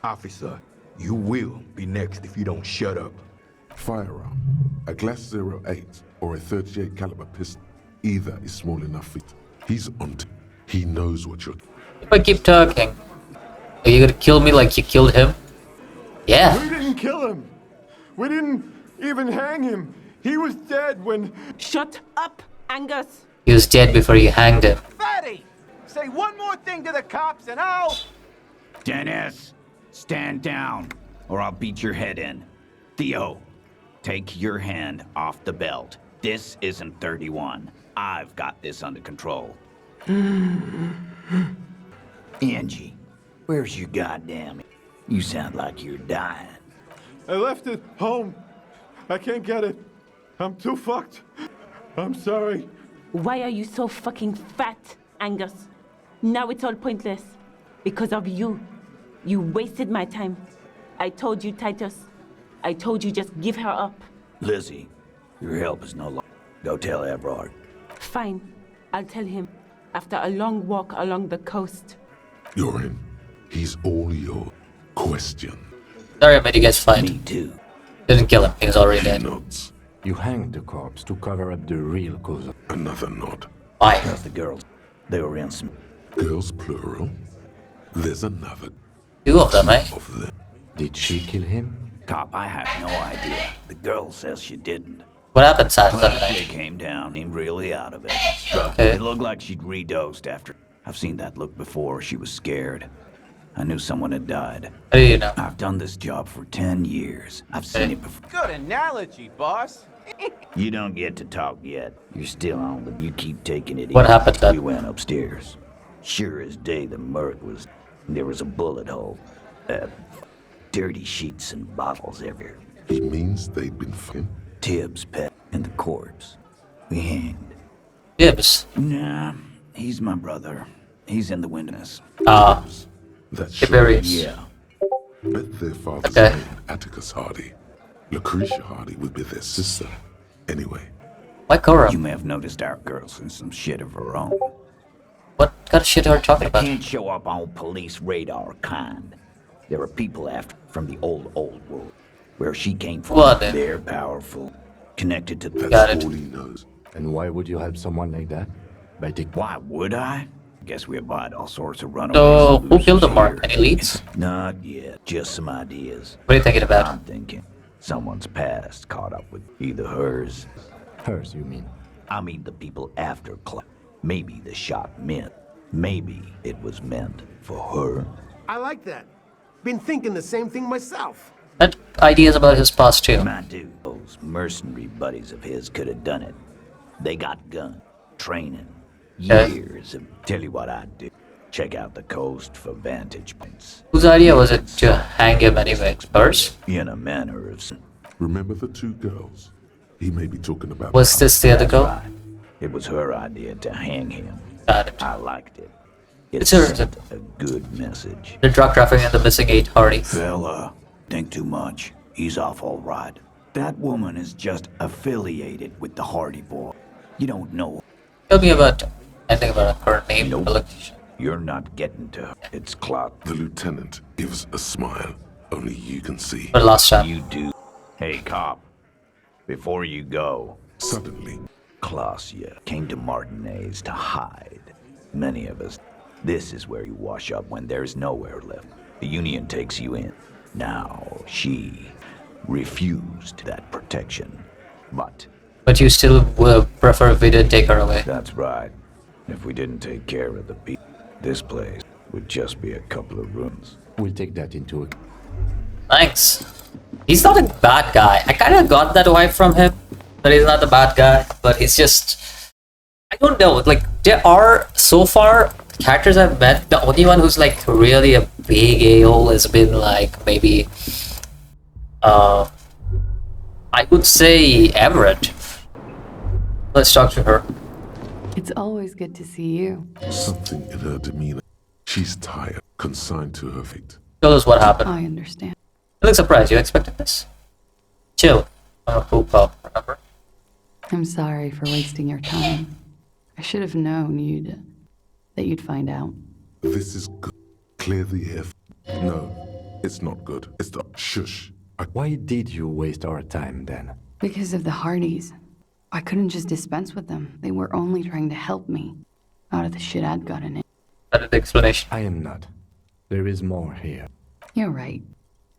Officer, you will be next if you don't shut up. Firearm, a Glass 08 or a 38 caliber pistol. Either is small enough for you. He's on to. He knows what you're. If I keep talking, are you gonna kill me like you killed him? Yeah. We didn't kill him. We didn't even hang him. He was dead when... Shut up, Angus. He was dead before you hanged him. Fatty! Say one more thing to the cops and I'll... Dennis, stand down, or I'll beat your head in. Theo, take your hand off the belt. This isn't 31. I've got this under control. Angie, where's your goddamn... You sound like you're dying. I left it home. I can't get it. I'm too fucked. I'm sorry. Why are you so fucking fat, Angus? Now it's all pointless. Because of you. You wasted my time. I told you, Titus. I told you just give her up. Lizzie, your help is no longer... Go tell Everard. Fine. I'll tell him. After a long walk along the coast. You're in. He's all yours. Question. Sorry, I made you guys fight. Me too. Didn't kill him. He was already dead. Nods. You hanged the corpse to cover up the real cause of... Another nod. Why? How's the girls? They were in some... Girls plural. There's another Two of them, eh? of them. Did she kill him? Cop, I have no idea. The girl says she didn't. What happened Saturday She night? came down, seemed really out of it. Okay. It looked like she'd redosed after. I've seen that look before. She was scared. I knew someone had died. How do you know? I've done this job for 10 years. I've seen it before. Good analogy, boss. You don't get to talk yet. You're still on the... You keep taking it What easy. happened then? We went upstairs. Sure as day, the Merc was... There was a bullet hole. Dirty sheets and bottles everywhere. He means they'd been fucking. Tibbs' pet and the corpse. We hanged. Gibbs. Nah, he's my brother. He's in the wilderness. Ah, That's Tiberius. Yeah. Bet their father's Okay. name, Atticus Hardy. Lucretia Hardy would be their sister. Anyway, why Cora? You may have noticed our girl's in some shit of her own. What kind of shit are you talking about? Can't show up on police radar kind. There are people after from the old world. Where she came from. What then? They're powerful. Connected to the... Got that's it. all he knows. And why would you help someone like that? By taking... Why would I? Guess we abide all sorts of runaways. So, and who killed the losers Mark? here. Any leads? Not yet. Just some ideas. What are you thinking about? I'm thinking someone's past caught up with either hers. Hers, you mean? I mean the people after Clark. Maybe the shot meant. Maybe it was meant for her. I like that. Been thinking the same thing myself. Had ideas about his past too. My dude, those mercenary buddies of his could have done it. They got guns, training, Okay. years of... Tell you what I'd do. Check out the coast for vantage points. Whose idea was it to hang him anyway? Hers? In a manner of... Remember the two girls? He may be talking about. Was this the other girl? Right. It was her idea to hang him. Got it. I liked it. It It's her- sent a good message. The drug trafficking and the missing 8 Hardy. Fella, think too much. He's off all right. That woman is just affiliated with the Hardy Boy. You don't know. Tell me about anything about her name. Nope. Look, You're not getting to her. It's Clark. The lieutenant gives a smile. Only you can see. for the last time. You do. Hey, cop. Before you go, Suddenly, Clausia came to Martinez to hide. Many of us. This is where you wash up when there's nowhere left. The Union takes you in. Now, she refused that protection. But you still would prefer if we didn't take her away. that's right. If we didn't take care of the people, this place would just be a couple of rooms. We'll take that into account. Thanks. He's not a bad guy. I kind of got that vibe from him. That he's not a bad guy. But he's just... I don't know. Like, there are, so far, characters I've met, the only one who's like really a big a-hole has been like maybe... I would say Everett. Let's talk to her. It's always good to see you. something in her demeanor. She's tired, consigned to her fate. Tell us what happened. I understand. You look surprised. You expected this? Chill. I'm a poop up, remember? I'm sorry for wasting your time. I should have known that you'd find out. This is good. Clear the air. No, It's not good. It's the shush. Why did you waste our time then? Because of the Hardys. I couldn't just dispense with them. They were only trying to help me out of the shit I'd gotten in. That is the explanation. I am not. There is more here. You're right.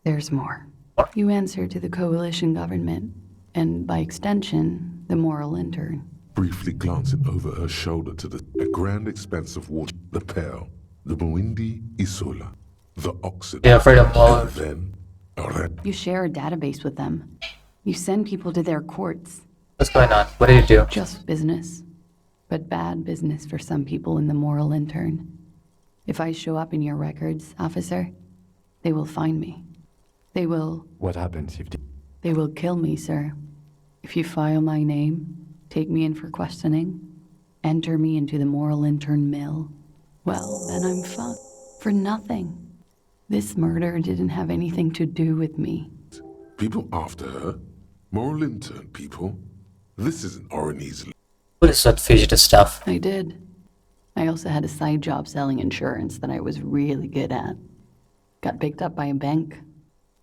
There's more. You answer to the coalition government, and by extension, the moral intern. Briefly glancing over her shoulder to a grand expanse of water, the Pearl, the Muindi Isola, the Oxen. You're afraid of more. And then, You share a database with them. You send people to their courts. What's going on? What did you do? Just business. But bad business for some people in the moral intern. If I show up in your records, officer, they will find me. They will... What happens if They will kill me, sir. If you file my name, take me in for questioning, enter me into the moral intern mill, well, then I'm fucked. For nothing. This murder didn't have anything to do with me. people after her? Moral intern people? This isn't Oranese. What is that fidgety stuff? I did. I also had a side job selling insurance that I was really good at. Got picked up by a bank.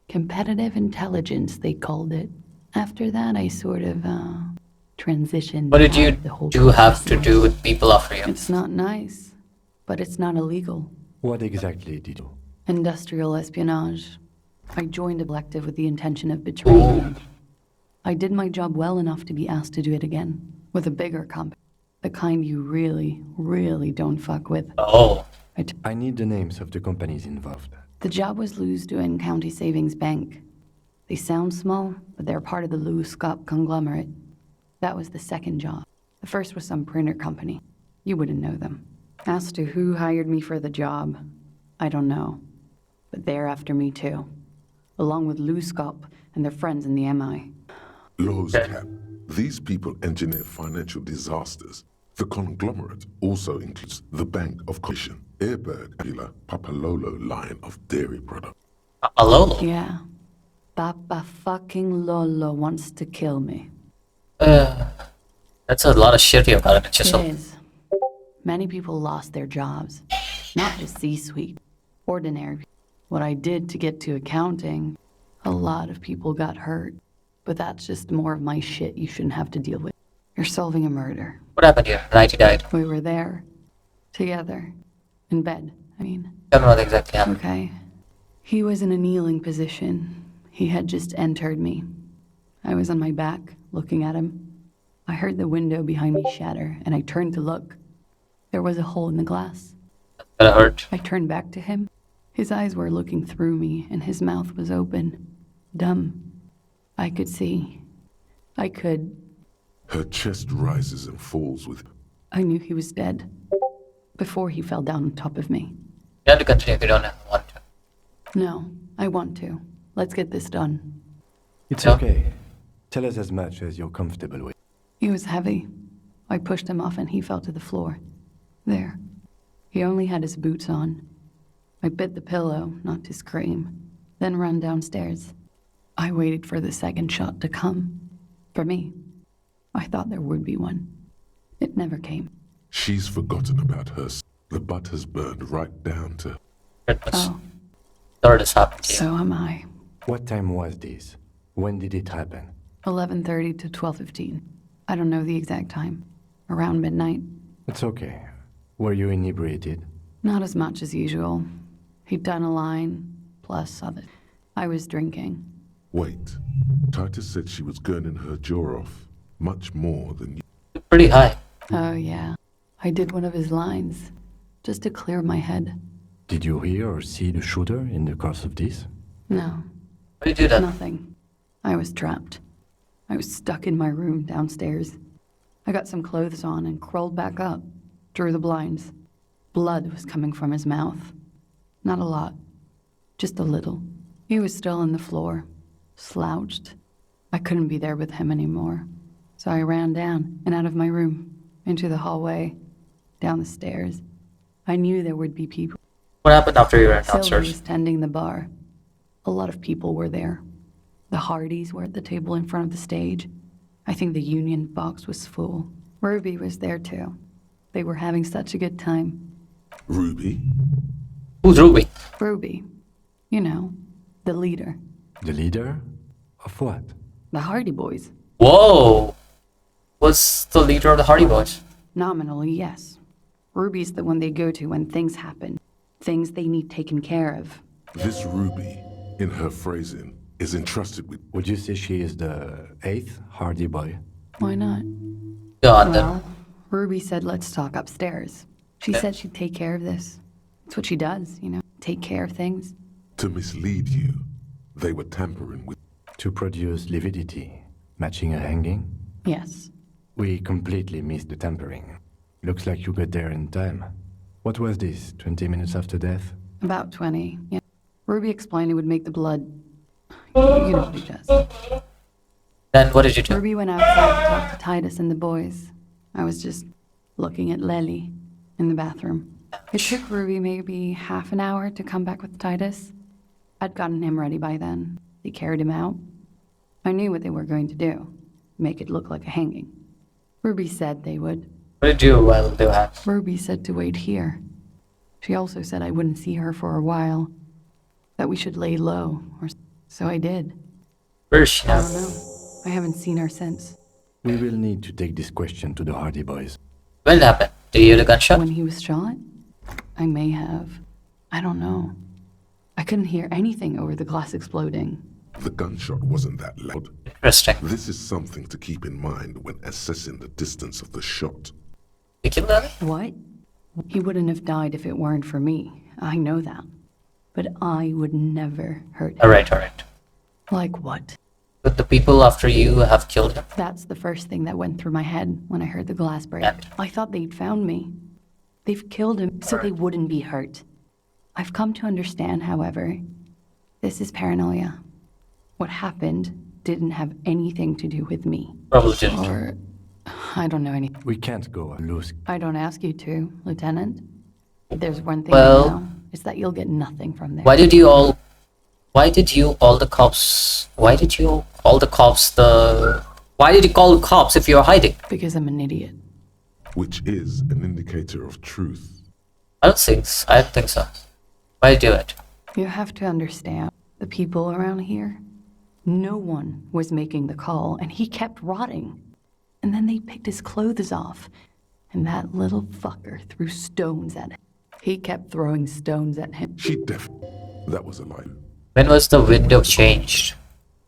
Competitive intelligence, they called it. After that, I sort of, transitioned. What did you out of the whole have to process. do with people after you? It's not nice, but it's not illegal. What exactly did you do? Industrial espionage. I joined a collective with the intention of betraying them. I did my job well enough to be asked to do it again, with a bigger company. The kind you really, really don't fuck with. Oh. I need the names of the companies involved. The job was Louisdouen County Savings Bank. They sound small, but they're part of the Louis Scott conglomerate. That was the second job. The first was some printer company. You wouldn't know them. As to who hired me for the job, I don't know. But they're after me too. Along with Louis Scott and their friends in the MI. Lowe's Cap. These people engineer financial disasters. The conglomerate also includes the Bank of Commission, Airberg, Aguila, Papalolo line of dairy products. Alolo? Yeah. Papa fucking Lolo wants to kill me. That's a lot of shit you got in it It is. Many people lost their jobs. Not just C-suite. Ordinary people. What I did to get to accounting, a lot of people got hurt. But that's just more of my shit you shouldn't have to deal with. You're solving a murder. What happened here? Night he died. We were there. Together. In bed, I mean. I don't know what exactly happened. Okay. He was in a kneeling position. He had just entered me. I was on my back, looking at him. I heard the window behind me shatter, and I turned to look. There was a hole in the glass. That hurt. I turned back to him. His eyes were looking through me, and his mouth was open. Dumb. I could see. I could. Her chest rises and falls with... I knew he was dead. Before he fell down on top of me. You have to continue if you don't want to. No, I want to. Let's get this done. It's Yeah. okay. Tell us as much as you're comfortable with. He was heavy. I pushed him off and he fell to the floor. There. He only had his boots on. I bit the pillow, not to scream, then ran downstairs. I waited for the second shot to come. For me. I thought there would be one. It never came. She's forgotten about her. The butt has burned right down to... Goodness. Oh, Sorry this happened to you. so am I. What time was this? When did it happen? 11:30 to 12:15. I don't know the exact time. Around midnight. It's okay. Were you inebriated? Not as much as usual. He'd done a line, plus other. I was drinking. Wait. Titus said she was gurning her jaw off. Much more than you. Pretty high. Oh, yeah. I did one of his lines, just to clear my head. Did you hear or see the shooter in the course of this? No, Why did you do that? nothing. I was trapped. I was stuck in my room downstairs. I got some clothes on and crawled back up, drew the blinds. Blood was coming from his mouth. Not a lot, just a little. He was still on the floor, slouched. I couldn't be there with him anymore. So I ran down and out of my room, into the hallway, down the stairs. I knew there would be people. What happened after you ran Sylvie downstairs? was tending the bar. A lot of people were there. The Hardys were at the table in front of the stage. I think the Union box was full. Ruby was there too. They were having such a good time. Ruby? Who's Ruby? Ruby, you know, The leader. The leader? Of what? The Hardy Boys. Whoa! Was the leader of the Hardy Boys? Nominally, yes. Ruby's the one they go to when things happen. Things they need taken care of. This Ruby, in her phrasing, is entrusted with. Would you say she is the 8th Hardy Boy? Why not? God, then. Well, Ruby said let's talk upstairs. She said she'd take care of this. It's what she does, you know, take care of things. To mislead you, they were tampering with. To produce lividity, matching a hanging? Yes. We completely missed the tampering. Looks like you got there in time. What was this, 20 minutes after death? About 20, yeah. Ruby explained it would make the blood... You know what he does. Then what did you do? Ruby went outside to talk to Titus and the boys. I was just looking at Lely in the bathroom. It took Ruby maybe half an hour to come back with Titus. I'd gotten him ready by then. They carried him out. I knew what they were going to do. Make it look like a hanging. Ruby said they would. What did you do while they were at? Ruby said to wait here. She also said I wouldn't see her for a while. That we should lay low, so I did. Where is she I now? don't know. I haven't seen her since. We will need to take this question to the Hardy Boys. When it happened? Did you hear the gunshot? When he was shot? I may have. I don't know. I couldn't hear anything over the glass exploding. The gunshot wasn't that loud. Interesting. This is something to keep in mind when assessing the distance of the shot. You killed Lily? What? He wouldn't have died if it weren't for me. I know that. But I would never hurt him. Alright. Like what? But the people after you have killed him? That's the first thing that went through my head when I heard the glass break. Damn it. I thought they'd found me. They've killed him so they wouldn't be hurt. I've come to understand, however, this is paranoia. What happened didn't have anything to do with me. Probably didn't. Or, I don't know anything. We can't go loose. I don't ask you to, Lieutenant. If there's one thing Well- I know, it's that you'll get nothing from there. Why did you all the cops if you're hiding? Because I'm an idiot. Which is an indicator of truth. I don't think so. Why do it? You have to understand, the people around here, no one was making the call, and he kept rotting. And then they picked his clothes off, and that little fucker threw stones at him. He kept throwing stones at him. That was a lie. When was the window changed?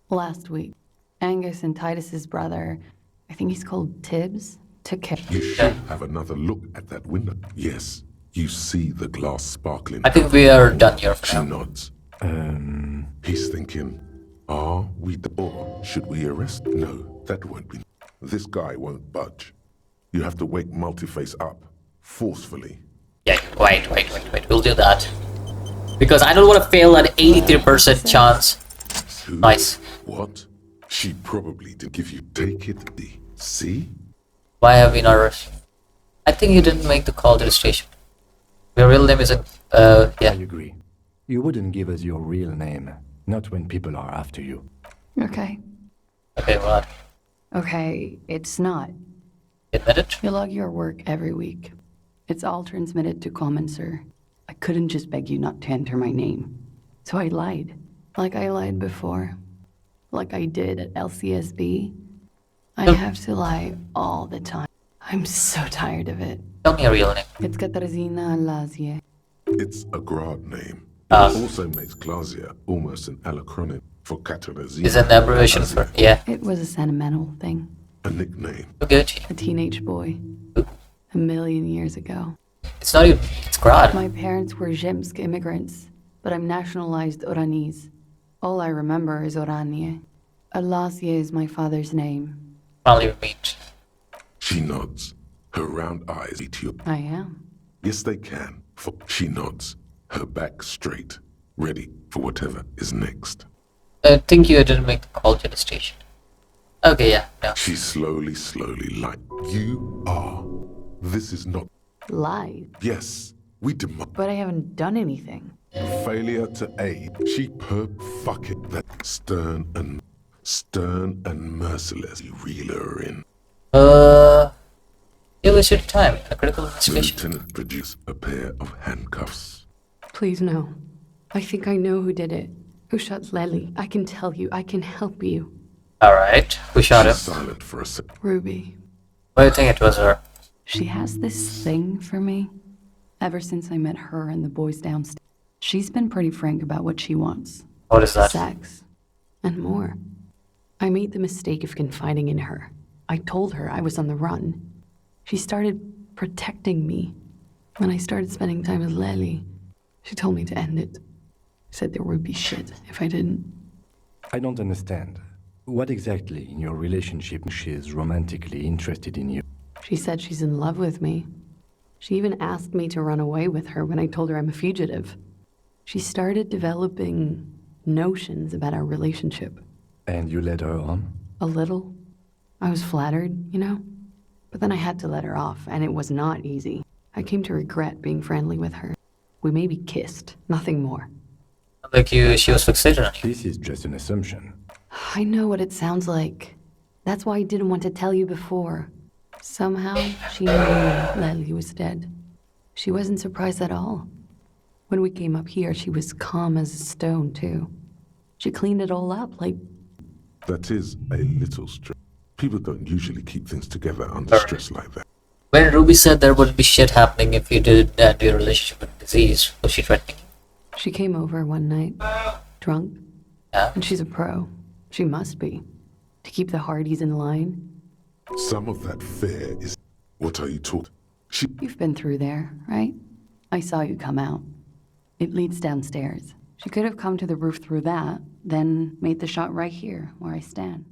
Last week, Angus and Titus's brother, I think he's called Tibbs, took care. You should have another look at that window. Yes, you see the glass sparkling. I think we are done here for She now. nods. He's thinking, are we or should we arrest? No, that won't be. This guy won't budge. You have to wake Multiface up, forcefully. Yeah, wait. We'll do that. Because I don't want to fail at 83% chance. Who? Nice. What? She probably did give you. Take it. See? Why have we not arrested? I think you didn't make the call to the station. Your real name isn't, I yeah. agree. You wouldn't give us your real name, not when people are after you. Okay. Okay, what? Okay, it's not. Admit it? You log your work every week. It's all transmitted to Common, sir. I couldn't just beg you not to enter my name. So I lied. Like I lied before. Like I did at LCSB. I have to lie all the time. I'm so tired of it. Tell me your real name. It's Katarzyna Lazie. It's a grad name. It also makes Klasia almost an alacronym for Katarzyna. Is an abbreviation for, yeah. It was a sentimental thing. A nickname. Good. A teenage boy. 1,000,000 years ago. It's not even, it's grad. My parents were Zemsk immigrants, but I'm nationalized Oranese. All I remember is Oranje. Alasie is my father's name. Finally we meet. She nods. Her round eyes meet you. I am. Yes, they can. She nods. Her back straight. Ready for whatever is next. I think you didn't make the call to the station. Okay, yeah, no. She slowly like you are. This is not. Lied. Yes, we demand. But I haven't done anything. Failure to aid. She fuck it. That stern and merciless. You reel her in. You wasted your time. A critical investigation. Lieutenant produced a pair of handcuffs. Please no. I think I know who did it. Who shot Lely? I can tell you. I can help you. Alright, who shot him? She's silent for a sec. Ruby. Why do you think it was her? She has this thing for me. Ever since I met her and the boys downstairs. She's been pretty frank about what she wants. What is that? Sex. And more. I made the mistake of confiding in her. I told her I was on the run. She started protecting me. When I started spending time with Lely, she told me to end it. Said there would be shit if I didn't. I don't understand. What exactly in your relationship she is romantically interested in you? She said she's in love with me. She even asked me to run away with her when I told her I'm a fugitive. She started developing notions about our relationship. And you led her on? A little. I was flattered, you know? But then I had to let her off, and it was not easy. I came to regret being friendly with her. We maybe kissed, nothing more. Like she was fixated on you. This is just an assumption. I know what it sounds like. That's why I didn't want to tell you before. Somehow, she knew Lely was dead. She wasn't surprised at all. When we came up here, she was calm as a stone, too. She cleaned it all up, like... That is a little strange. People don't usually keep things together under stress like that. When Ruby said there would be shit happening if you did end your relationship with disease, was she threatening you? She came over one night, drunk. Yeah. And she's a pro. She must be. To keep the Hardys in line. Some of that fear is... What are you taught? You've been through there, right? I saw you come out. It leads downstairs. She could have come to the roof through that, then made the shot right here, where I stand.